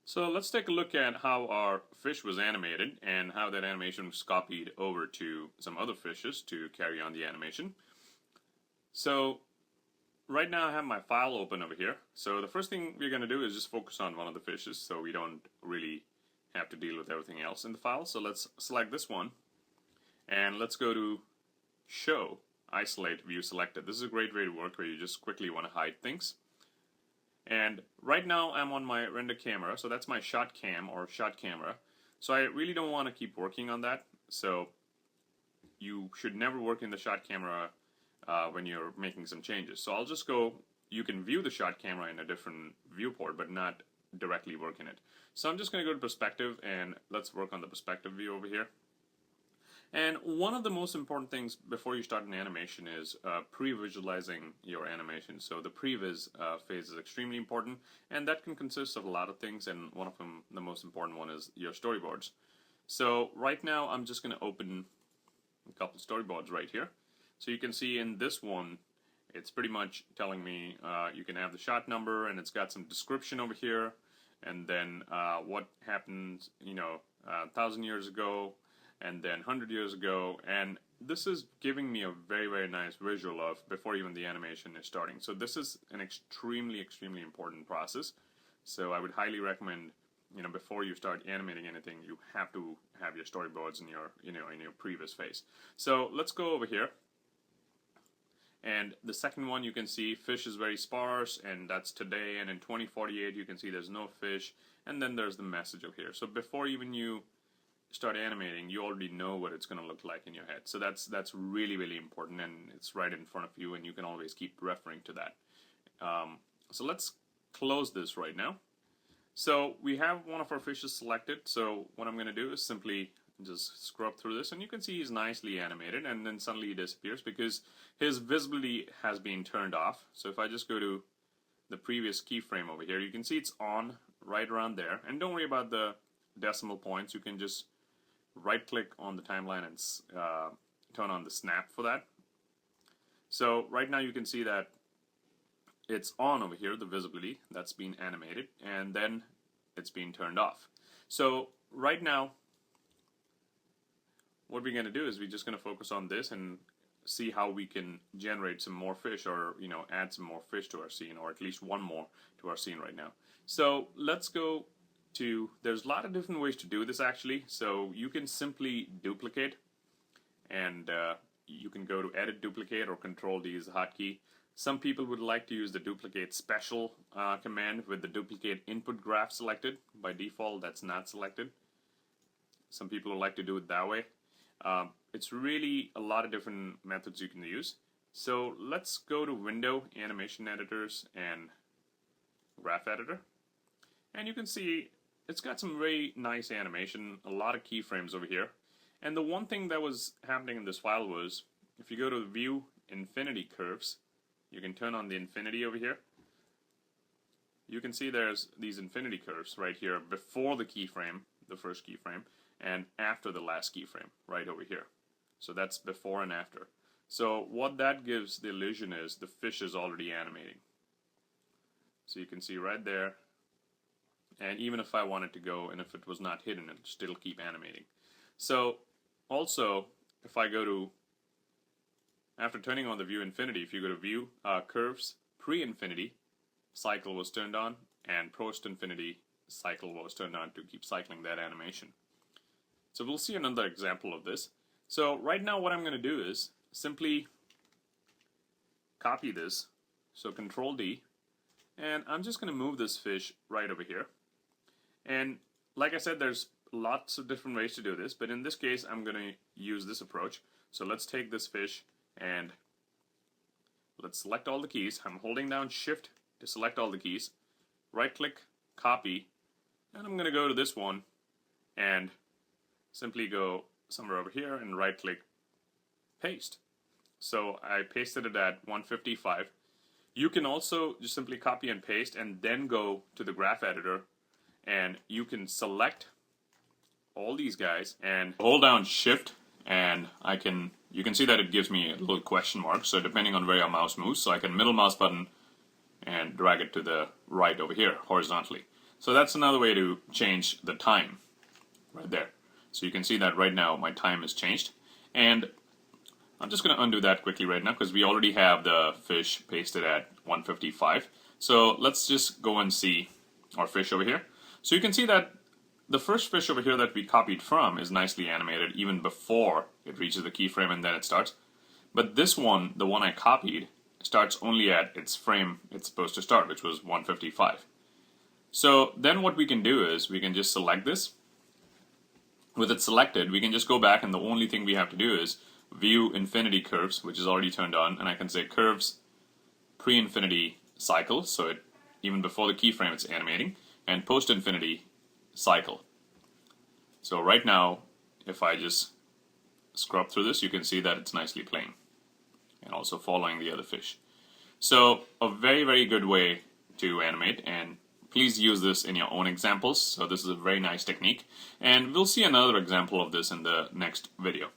So let's take a look at how our fish was animated and how that animation was copied over to some other fishes to carry on the animation. So right now I have my file open over here. So the first thing we're going to do is just focus on one of the fishes so we don't really have to deal with everything else in the file. So let's select this one and let's go to Show, Isolate, View Selected. This is a great way to work where you just quickly want to hide things. And right now I'm on my render camera, so that's my shot cam or shot camera. So I really don't want to keep working on that. So you should never work in the shot camera when you're making some changes. So I'll just go, you can view the shot camera in a different viewport, but not directly work in it. So I'm just going to go to perspective and let's work on the perspective view over here. And one of the most important things before you start an animation is pre-visualizing your animation. So the previs phase is extremely important, and that can consist of a lot of things, and one of them, the most important one, is your storyboards. So right now I'm just going to open a couple storyboards right here. So you can see in this one, it's pretty much telling me you can have the shot number, and it's got some description over here, and then what happened, 1,000 years ago, and then 100 years ago, and this is giving me a very, very nice visual of before even the animation is starting. So this is an extremely important process. So I would highly recommend, before you start animating anything, you have to have your storyboards in your, in your previous phase. So let's go over here. And the second one, you can see fish is very sparse, and that's today, and in 2048 you can see there's no fish, and then there's the message over here. So before even you start animating, you already know what it's going to look like in your head. So that's really important, and it's right in front of you, and you can always keep referring to that. So let's close this right now. So we have one of our fishes selected. So what I'm going to do is simply just scrub through this, and you can see he's nicely animated, and then suddenly he disappears because his visibility has been turned off. So if I just go to the previous keyframe over here, you can see it's on right around there. And don't worry about the decimal points. You can just right click on the timeline and turn on the snap for that. So right now you can see that it's on over here, the visibility that's been animated, and then it's been turned off. So right now what we're going to do is we're just going to focus on this and see how we can generate some more fish, or add some more fish to our scene, or at least one more to our scene right now. So let's go to, there's a lot of different ways to do this actually. So you can simply duplicate, and you can go to edit duplicate or control D as a hotkey. Some people would like to use the duplicate special command with the duplicate input graph selected. By default that's not selected. Some people would like to do it that way. It's really a lot of different methods you can use. So let's go to Window, Animation Editors, and Graph Editor. And you can see it's got some very nice animation, a lot of keyframes over here. And the one thing that was happening in this file was, if you go to View, Infinity Curves, you can turn on the infinity over here. You can see there's these infinity curves right here before the keyframe, the first keyframe, and after the last keyframe, right over here. So that's before and after. So what that gives the illusion is the fish is already animating. So you can see right there. And even if I wanted to go, and if it was not hidden, it would still keep animating. So also, if I go to, after turning on the View Infinity, if you go to View, Curves, Pre-Infinity, Cycle was turned on, and Post-Infinity, Cycle was turned on to keep cycling that animation. So we'll see another example of this. So right now what I'm going to do is simply copy this, so Control D, and I'm just going to move this fish right over here. And like I said, there's lots of different ways to do this, but in this case I'm going to use this approach. So let's take this fish and let's select all the keys. I'm holding down Shift to select all the keys. Right click, copy, and I'm going to go to this one and simply go somewhere over here and right click, paste. So I pasted it at 155. You can also just simply copy and paste and then go to the graph editor, and you can select all these guys and hold down Shift, and you can see that it gives me a little question mark. So depending on where your mouse moves, so I can middle mouse button and drag it to the right over here horizontally. So that's another way to change the time right there. So you can see that right now my time is changed. And I'm just going to undo that quickly right now because we already have the fish pasted at 155. So let's just go and see our fish over here. So you can see that the first fish over here that we copied from is nicely animated even before it reaches the keyframe and then it starts. But this one, the one I copied, starts only at its frame it's supposed to start, which was 155. So then what we can do is we can just select this. With it selected, we can just go back, and the only thing we have to do is view infinity curves, which is already turned on, and I can say curves pre-infinity cycle, so it even before the keyframe it's animating, and post-infinity cycle. So right now, if I just scrub through this, you can see that it's nicely playing and also following the other fish. So a very, very good way to animate, and please use this in your own examples. So this is a very nice technique, and we'll see another example of this in the next video.